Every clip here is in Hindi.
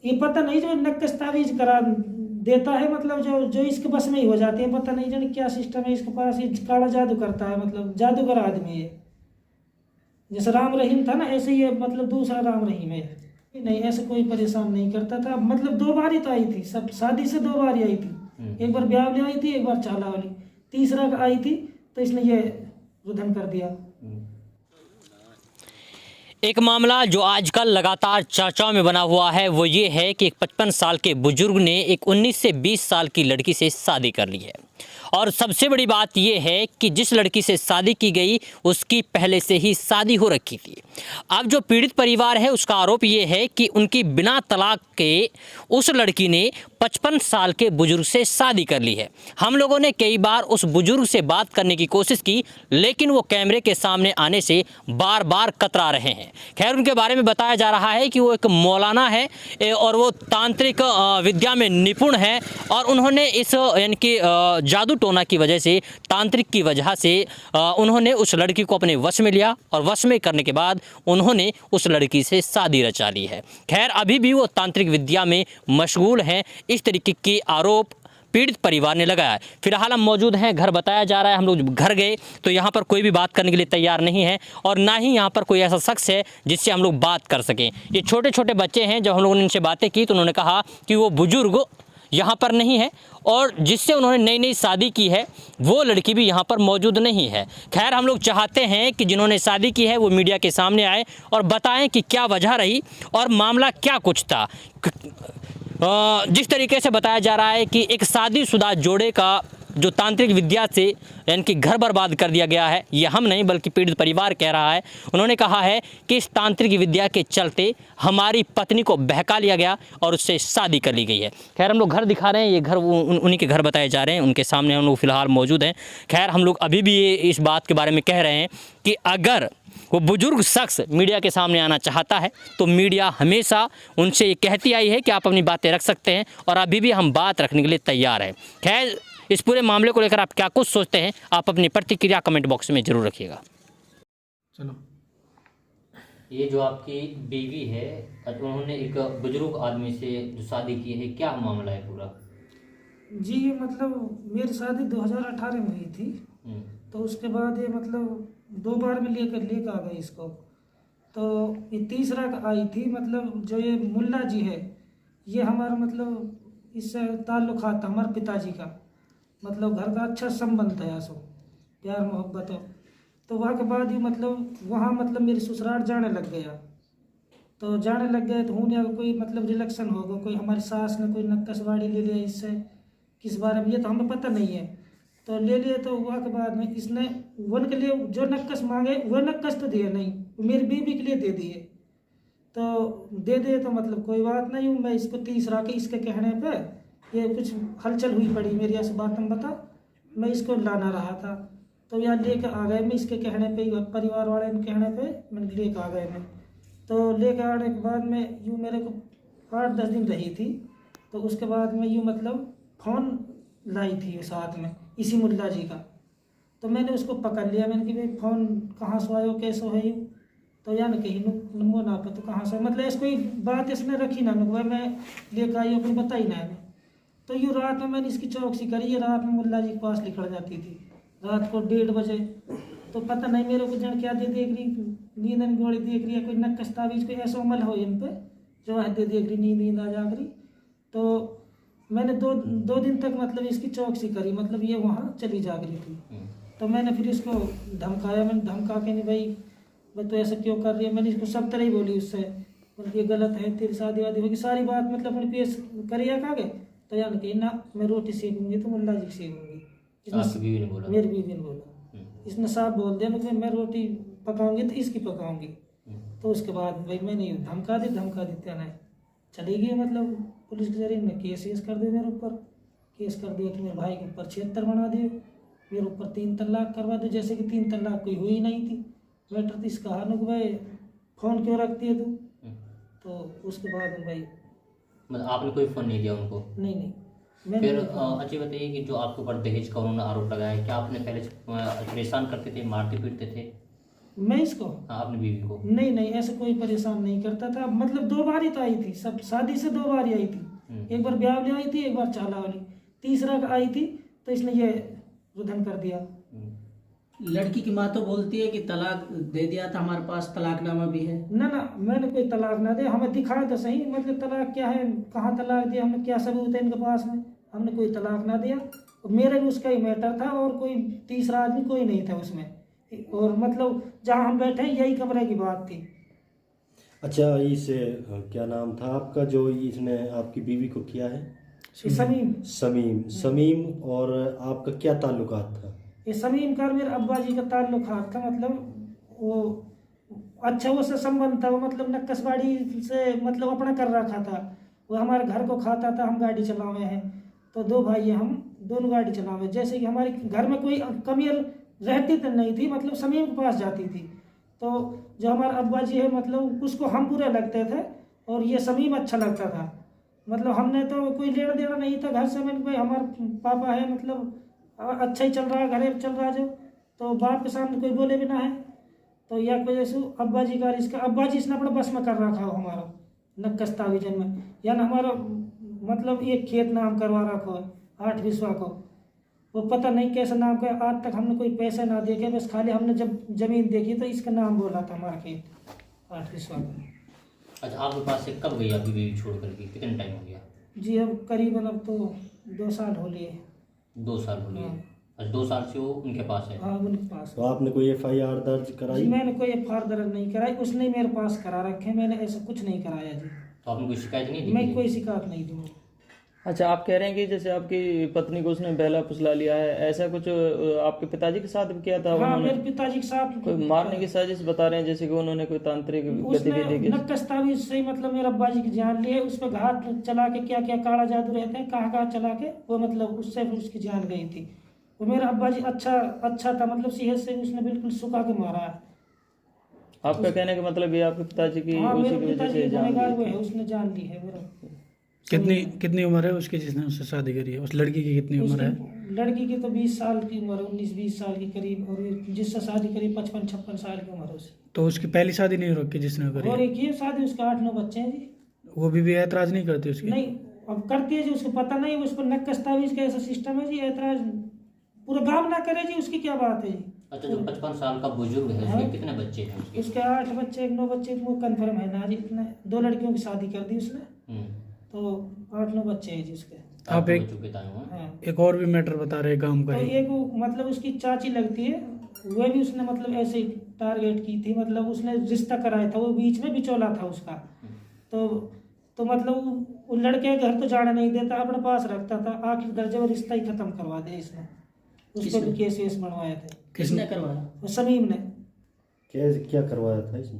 ये पता नहीं जो नक्कस तावीज करा देता है, मतलब जो जो इसके बस में ही हो जाती है, पता नहीं जाने क्या सिस्टम है इसके पास, ये काला जादू करता है, मतलब जादूगर आदमी है। जैसे राम रहीम था ना, ऐसे ही मतलब दूसरा राम रहीम है। नहीं, ऐसे कोई परेशान नहीं करता था, मतलब 2 बार ही तो आई थी, सब शादी से 2 बार ही आई थी। एक बार ब्याह वाली आई थी, एक बार चाला वाली, तीसरा आई थी तो इसने ये रुदन कर दिया। एक मामला जो आजकल लगातार चर्चाओं में बना हुआ है वो ये है कि एक 55 साल के बुजुर्ग ने एक 19 से 20 साल की लड़की से शादी कर ली है। और सबसे बड़ी बात यह है कि जिस लड़की से शादी की गई उसकी पहले से ही शादी हो रखी थी। अब जो पीड़ित परिवार है उसका आरोप ये है कि उनकी बिना तलाक के उस लड़की ने 55 साल के बुजुर्ग से शादी कर ली है। हम लोगों ने कई बार उस बुजुर्ग से बात करने की कोशिश की, लेकिन वो कैमरे के सामने आने से बार बार कतरा रहे हैं। खैर, उनके बारे में बताया जा रहा है कि वो एक मौलाना है और वो तांत्रिक विद्या में निपुण है और उन्होंने इस यानी कि जादू टोना की वजह से, तांत्रिक की वजह से उन्होंने उस लड़की को अपने वश में लिया और वश में करने के बाद उन्होंने उस लड़की से शादी रचा ली है। खैर, अभी भी वो तांत्रिक विद्या में मशगूल हैं, इस तरीके के आरोप पीड़ित परिवार ने लगाया है। फिलहाल हम मौजूद हैं, घर बताया जा रहा है, हम लोग घर गए तो यहाँ पर कोई भी बात करने के लिए तैयार नहीं है और ना ही यहाँ पर कोई ऐसा शख्स है जिससे हम लोग बात कर सकें। ये छोटे छोटे बच्चे हैं, जब हम लोगों ने इनसे बातें की तो उन्होंने कहा कि वो बुजुर्ग यहाँ पर नहीं है और जिससे उन्होंने नई नई शादी की है वो लड़की भी यहाँ पर मौजूद नहीं है। खैर, हम लोग चाहते हैं कि जिन्होंने शादी की है वो मीडिया के सामने आए और बताएं कि क्या वजह रही और मामला क्या कुछ था। जिस तरीके से बताया जा रहा है कि एक शादीशुदा जोड़े का जो तांत्रिक विद्या से यानी कि घर बर्बाद कर दिया गया है, ये हम नहीं बल्कि पीड़ित परिवार कह रहा है। उन्होंने कहा है कि इस तांत्रिक विद्या के चलते हमारी पत्नी को बहका लिया गया और उससे शादी कर ली गई है। खैर, हम लोग घर दिखा रहे हैं, ये घर उन्हीं के घर बताए जा रहे हैं, उनके सामने हम लोग फिलहाल मौजूद हैं। खैर, हम लोग अभी भी इस बात के बारे में कह रहे हैं कि अगर वो बुजुर्ग शख्स मीडिया के सामने आना चाहता है तो मीडिया हमेशा उनसे ये कहती आई है कि आप अपनी बातें रख सकते हैं और अभी भी हम बात रखने के लिए तैयार हैं। खैर, इस पूरे मामले को लेकर आप क्या कुछ सोचते हैं, आप अपनी प्रतिक्रिया कमेंट बॉक्स में ज़रूर रखिएगा। चलो, ये जो आपकी बीवी है, उन्होंने एक बुजुर्ग आदमी से जो शादी की है, क्या मामला है पूरा? जी, ये मतलब मेरी शादी 2018 में हुई थी, तो उसके बाद ये मतलब 2 बार में लेकर आ गई इसको। तो ये तीसरा आई थी, मतलब जो ये मुल्ला जी है, ये हमारा मतलब इससे ताल्लुक़ात था हमारे पिताजी का, मतलब घर का अच्छा संबंध था, सो प्यार मोहब्बत हो। तो वहाँ के बाद ही मतलब वहाँ मतलब मेरी ससुराल जाने लग गया, तो जाने लग गए तो होने कोई मतलब रिलेक्शन होगा, कोई हमारी सास ने कोई नक्कसवाड़ी ले लिया इससे, किस बारे में ये तो हमें पता नहीं है, तो ले लिए। तो वहाँ के बाद में इसने वन के लिए जो नक्कस मांगे वो नक्कस तो दिए नहीं, मेरी बीवी के लिए दे दिए, तो दे दिए तो मतलब कोई बात नहीं। मैं इसको तीसरा के इसके कहने पे ये कुछ हलचल हुई पड़ी मेरी, ऐसे बात हम बता, मैं इसको लाना रहा था तो यार लेकर आ गए, मैं इसके कहने पे, परिवार वाले के कहने पे मैंने लेकर आ गए। मैं तो लेकर आने के बाद में यूँ मेरे को 8-10 दिन रही थी, तो उसके बाद में यूँ मतलब फ़ोन लाई थी साथ में इसी मुल्ला जी का, तो मैंने उसको पकड़ लिया। मैंने कि भाई फ़ोन कहाँ से आयो, कैसे है यूँ, तो या न कहीं नुमो ना पे तो कहाँ से, मतलब ऐसी कोई बात इसने रखी ना नुकवा, मैं लेकर आई अपनी बताई ना हमें। तो यूँ रात में मैंने इसकी चौकसी करी, ये रात में मुल्ला जी के पास निकल जाती थी, रात को 1:30 बजे। तो पता नहीं मेरे को जन क्या दे देख रही, नींद गोली देख रही है, कोई नक्कस तावीज कोई ऐसा अमल हो इन पे जो है दे देख रही, नींद आ जा करी। तो मैंने दो दिन तक मतलब इसकी चौकसी करी, मतलब ये वहाँ चली जा रही थी। तो मैंने फिर इसको धमकाया, मैंने धमका के नहीं भाई मैं तो ऐसा क्यों कर रही है, मैंने इसको सब तरह ही बोली उससे, मतलब ये गलत है, तेरी शादी वादी होगी, सारी बात मतलब अपनी पेश करिए कागे। तो यार कि ना मैं रोटी सेकूंगी तो मुल्ला जी सेकूंगी, मेरी बीवी ने बोला, इसने साफ बोल दिया मतलब मैं रोटी पकाऊंगी तो इसकी पकाऊंगी। तो उसके बाद भाई मैंने धमका दी नहीं चली गई, मतलब पुलिस के जरिए ने केस कर दिया मेरे ऊपर, केस कर दिया कि मेरे भाई के ऊपर 76 बना दिए, मेरे ऊपर 3 तलाक करवा दो, जैसे कि 3 तलाक कोई हुई नहीं थी। मैटर तो इसका हानु भाई फ़ोन क्यों रखती है तू। तो उसके बाद भाई मतलब आपने कोई फ़ोन नहीं दिया उनको? नहीं फिर अच्छी बताइए कि जो आपके ऊपर दहेज का उन्होंने आरोप लगाया है, क्या आपने पहले से परेशान करते थे, मारते पीटते थे? मैं इसको हाँ, अपनी बीवी को? नहीं नहीं, ऐसे कोई परेशान नहीं करता था। मतलब 2 बार ही तो आई थी, सब शादी से 2 बार ही आई थी। एक बार ब्याह वाली आई थी, एक बार चाला वाली, तीसरा आई थी तो इसने ये रुदन कर दिया। लड़की की माँ तो बोलती है कि तलाक दे दिया था, हमारे पास तलाकनामा भी है। ना ना, मैंने कोई तलाक ना दिया, हमें दिखाया तो सही, मतलब तलाक क्या है, कहाँ तलाक दिया, हमें क्या सबूत है इनके पास में, हमने कोई तलाक ना दिया। मेरे भी उसका ही मैटर था और कोई तीसरा आदमी कोई नहीं था उसमें। और मतलब जहाँ हम बैठे हैं यही कमरे की बात थी। अच्छा, इसे क्या नाम था आपका जो इसने आपकी बीवी को किया है? समीम। समीम। समीम और आपका क्या ताल्लुकात था? ये समीम का मेरे अब्बा जी का ताल्लुकात था, मतलब वो अच्छा वो से संबंध था। वो मतलब नक्कसबाड़ी से मतलब अपना कर रखा था। वो हमारे घर को खाता था, हम गाड़ी चलावे हैं तो 2 भाई हैं, हम दोनों गाड़ी चलावे। जैसे कि हमारे घर में कोई कमी रहती तो नहीं थी, मतलब समीम के पास जाती थी। तो जो हमारे अब्बा जी है मतलब उसको हम बुरे लगते थे और ये समीम अच्छा लगता था। मतलब हमने तो कोई लेना देना नहीं था घर से। मैंने भाई हमारे पापा है, मतलब अच्छा ही चल रहा है, घर चल रहा है जो, तो बाप के सामने कोई बोले भी ना है। तो यह वजह से अब्बा जी का इसका अब्बा जी इसने अपना बस में कर रखा हो हमारा नक्कस तावीजन में, यानी हमारा मतलब एक खेत नाम करवा रखा है 8 विश्वा को। वो पता नहीं कैसे नाम का, आज तक हमने कोई पैसे ना देखे, बस खाली हमने जब जमीन देखी तो इसका नाम बोला था हमारा खेत 8 विश्वा का। अच्छा, आपके पास से कब गई आपकी बीवी छोड़ करके, कितने टाइम हो गया? जी अब करीबन अब तो 2 साल हो लिए। 2 साल हो गए। हाँ। अच्छा, 2 साल से वो उनके पास है? हाँ उनके पास। तो आपने कोई FIR दर्ज कराई? जी मैंने कोई FIR दर्ज नहीं कराई, उसने ही मेरे पास करा रखे, मैंने ऐसा कुछ नहीं कराया जी। तो आपने कोई शिकायत नहीं दी? मैं कोई शिकायत नहीं दूँ। अच्छा, आप कह रहे हैं कि जैसे आपकी पत्नी को उसने बहला फुसला लिया है, ऐसा कुछ आपके पिताजी के साथ भी किया था? हाँ उन्होंने मेरे पिताजी के साथ कोई मारने की साजिश बता रहे हैं, जैसे कि उन्होंने कोई तांत्रिक उसने गतिविधि की? नक्कस तावीज से ही मतलब मेरे अब्बा जी की जान ली है। उस पर घाट चला के क्या क्या काला जादू रहते हैं, कहाँ कहाँ चला के वो मतलब उससे भी उसकी जान गई थी। वो मेरा अब्बा जी अच्छा था, मतलब सेहत से उसने बिल्कुल सुखा के मारा है। आपका कहने का मतलब ये आपके पिताजी की हाँ उसी मेरे की वजह पिताजी से जान गुनहगार वो गई है, थी। उसने जान ली है मेरा। कितनी कितनी उम्र है उसकी जिसने उससे शादी करी है? उस लड़की की कितनी उम्र है? उसकी लड़की की तो 20 साल की उम्र है, 19-20 साल की करीब, और ये जिससे शादी करी 55-56 साल की उम्र है उसकी। तो उसकी पहली शादी नहीं हो रखी जिसने करी और है? एक ये शादी उसके 8-9 बच्चे हैं जी। वो भी ऐतराज नहीं करती उसकी? नहीं अब करती है जी, उसको पता नहीं, उस पर नक्कस तावीज का ऐसा सिस्टम है जी, ऐतराज पूरा गांव ना करे जी, उसकी क्या बात है जी। अच्छा, जो 55 साल का बुजुर्ग है उसके कितने बच्चे हैं उसके? उसके 8 बच्चे 9 बच्चे वो कंफर्म है ना जी, इतने 2 लड़कियों की शादी कर दी उसने, तो 8-9 बच्चे हैं जी उसके। आप एक हाँ एक और भी मैटर बता रहे गांव का तो ही। एक वो मतलब उसकी चाची लगती है, वह भी उसने मतलब ऐसे ही टारगेट की थी, मतलब उसने रिश्ता कराया था, वो बीच में बिचौला था उसका। तो मतलब वो लड़के के घर तो जाने नहीं देता, अपने पास रखता था, आखिर दर्जे वो रिश्ता ही खत्म करवा दिया इसने। उस पर भी केस वेस बनवाए थे। किसने करवाया? वो समीम ने। क्या करवाया था इसने?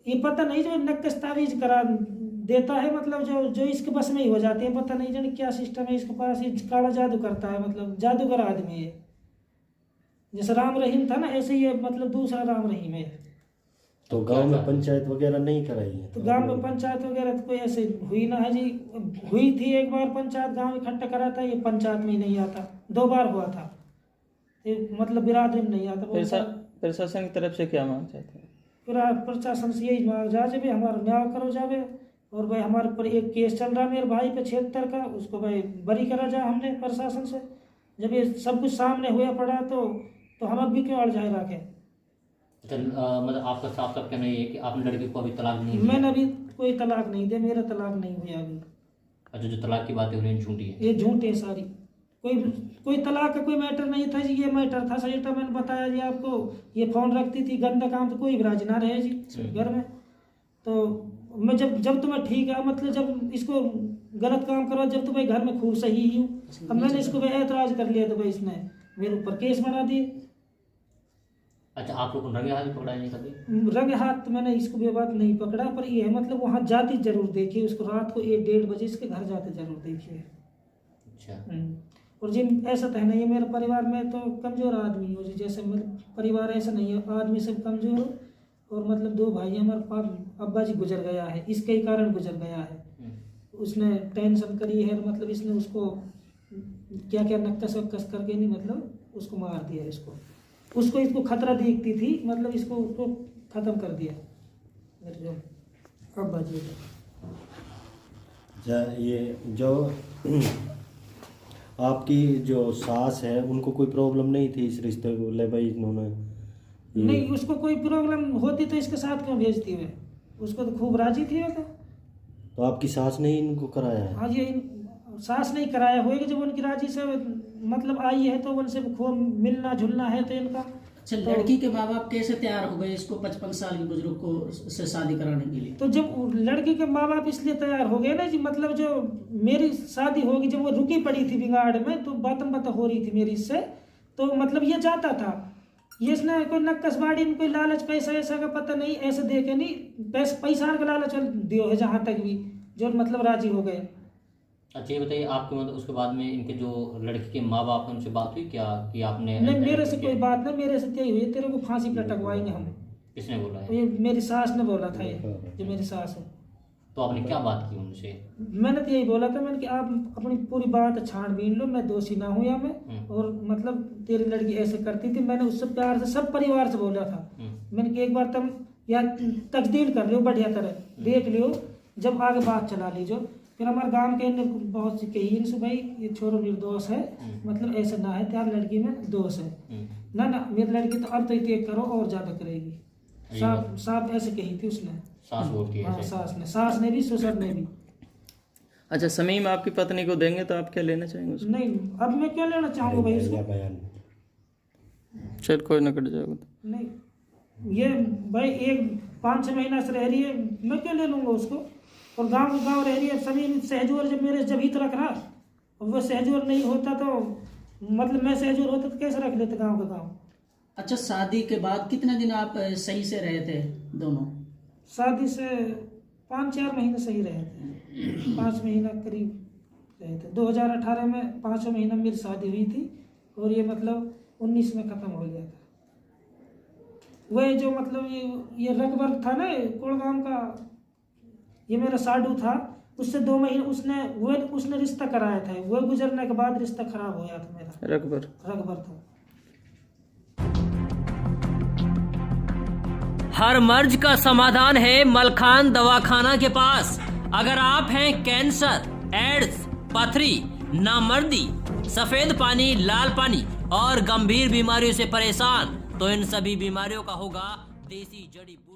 ये पता नहीं, जो नक्कस तावीज करा देता है, मतलब जो इसके बस में ही हो जाते हैं, पता नहीं जाने क्या सिस्टम है इसके पास। ये काला जादू करता है, मतलब जादूगर आदमी है। जैसे राम रहीम था ना, ऐसे ही मतलब दूसरा राम रहीम है। तो गांव में पंचायत वगैरह नहीं कराई है? तो गांव में पंचायत वगैरह तो कोई ऐसे हुई ना है जी। हुई थी एक बार पंचायत, गांव इकट्ठा करा था, ये पंचायत में ही नहीं आता। 2 बार हुआ था, ये मतलब बिरादरी में नहीं आता। प्रशासन की तरफ से क्या मांग चाहते हैं? फिर प्रशासन से यही मांग जा भाई हमारा न्याय करो जावे, और भाई हमारे पर एक केस चल रहा है मेरे भाई पे 76 का, उसको भाई बरी करा जाए हमने प्रशासन से। जब ये सब कुछ सामने हुआ पड़ा तो हम अब भी क्यों अड़ जाए रखे। अच्छा, मतलब आपका साफ साफ कहना ये है कि आपने लड़के को अभी तलाक नहीं दिया? मैंने अभी कोई तलाक नहीं दिया, मेरा तलाक नहीं हुआ अभी। अच्छा, जो तलाक की बात है उन्हें झूठी है? ये झूठ है सारी, कोई तलाक का कोई मैटर नहीं था जी। ये मैटर था सही था, मैंने बताया जी आपको। ये फोन रखती थी, गंदा काम तो कोई विराज ना रहे जी घर में। तो मैं जब तुम्हें ठीक है, मतलब जब इसको गलत काम करो, जब तो भाई घर में खूब सही ही हूँ। अब मैंने इसको भाई ऐतराज कर लिया, तो भाई इसने मेरे ऊपर केस बना दिए। अच्छा, आप लोग को रंगे हाथ पकड़ा नहीं कभी? रंग हाथ तो मैंने इसको भी बात नहीं पकड़ा, पर ये है मतलब वहाँ जाती जरूर देखिए उसको, रात को 1-1:30 बजे इसके घर जाते जरूर देखिए। अच्छा। और जिन ऐसा तो है नहीं है, मेरे परिवार में तो कमज़ोर आदमी हो जी, जैसे मतलब परिवार ऐसा नहीं है, आदमी सब कमज़ोर हो। और मतलब 2 भाई हमारे अब्बा जी गुजर गया है, इसके ही कारण गुजर गया है। उसने टेंशन करी है, मतलब इसने उसको क्या क्या नक्कस वक्कस करके नहीं मतलब उसको मार दिया इसको। उसको इसको खतरा दिखती थी, मतलब इसको उसको ख़त्म कर दिया मेरे जो अब्बा जी ने। ये जो आपकी जो सास है उनको कोई प्रॉब्लम नहीं थी इस रिश्ते को ले भाई इन्होंने नहीं, उसको कोई प्रॉब्लम होती तो इसके साथ क्यों भेजती है, उसको तो खूब राजी थी वो तो आपकी सास ने ही इनको कराया है? हाँ, ये सास नहीं कराया होएगा, जब उनकी राजी से मतलब आई है तो उनसे खूब मिलना जुलना है तो इनका। अच्छा, लड़की के माँ बाप कैसे तैयार हो गए इसको 55 साल के बुजुर्ग को से शादी कराने के लिए? तो जब लड़की के माँ बाप इसलिए तैयार हो गए ना जी, मतलब जो मेरी शादी होगी, जब वो रुकी पड़ी थी बिगाड़ में तो बातम बात हो रही थी मेरी इससे, तो मतलब ये जाता था, ये इसने कोई नक्कसबाड़ी में कोई लालच पैसा ऐसा का पता नहीं, ऐसे दे के नहीं, पैसा का लालच दियो है जहाँ तक भी, जो मतलब राजी हो गए। अच्छा ये बताइए, आपके मतलब उसके बाद में इनके जो लड़की के माँ बाप हैं उनसे बात हुई क्या कि आपने? नहीं, मेरे से कोई बात नहीं, मेरे से यही हुई, तेरे को फांसी पर लटकवाएंगे हम। किसने बोला है? ये मेरी सास ने बोला था, ये जो मेरी सास है। तो आपने क्या बात की उनसे? मैंने तो यही बोला था, मैंने कि आप अपनी पूरी बात छानबीन लो, मैं दोषी ना हूँ या मैं, और मतलब तेरी लड़की ऐसे करती थी, मैंने उससे प्यार से सब परिवार से बोला था। मैंने कि एक बार तुम या तकदीर कर लियो, बढ़िया तरह देख लियो, जब आगे बात चला लीजो। फिर हमारे गांव के बहुत सी कही इनसे, भाई ये छोरो निर्दोष है, मतलब ऐसा ना है, त्यार लड़की में दोष है ना, मेरी लड़की तो अब तो इतने करो और ज्यादा करेगी। साफ ऐसे कही थी उसने, सास बोलती है हाँ, ऐसे? सास ने भी, ससुर ने भी। अच्छा, शमीम आपकी पत्नी को देंगे तो आप क्या लेना चाहेंगे उसको? नहीं, अब मैं क्या लेना चाहूँगा भाई उसको? बयान चल कोई ना कट जाएगा तो। नहीं, ये भाई एक 5-6 महीना से रह रही है, मैं क्यों ले लूँगा उसको? और गांव रह रही है, सभी सहजोर जब मेरे जब हित रख रहा, और वो सहजोर नहीं होता तो मतलब मैं सहजोर होता तो कैसे रख लेते गांव का गांव। अच्छा, शादी के बाद कितने दिन आप सही से रहे थे दोनों? शादी से 5-4 महीने सही रहे थे, 5 महीना करीब रहे थे। 2018 में 5 महीना मेरी शादी हुई थी, और ये मतलब 19 में ख़त्म हो गया था। वह जो मतलब ये रकबर था ना कोड़गांव का, ये मेरा साडू था, उससे 2 महीने उसने रिश्ता कराया था, वो गुजरने के बाद रिश्ता खराब हो गया था मेरा। रकबर था। हर मर्ज का समाधान है मलखान दवाखाना के पास। अगर आप हैं कैंसर, एड्स, पथरी, नामर्दी, सफेद पानी, लाल पानी और गंभीर बीमारियों से परेशान, तो इन सभी बीमारियों का होगा देसी जड़ी बूटी।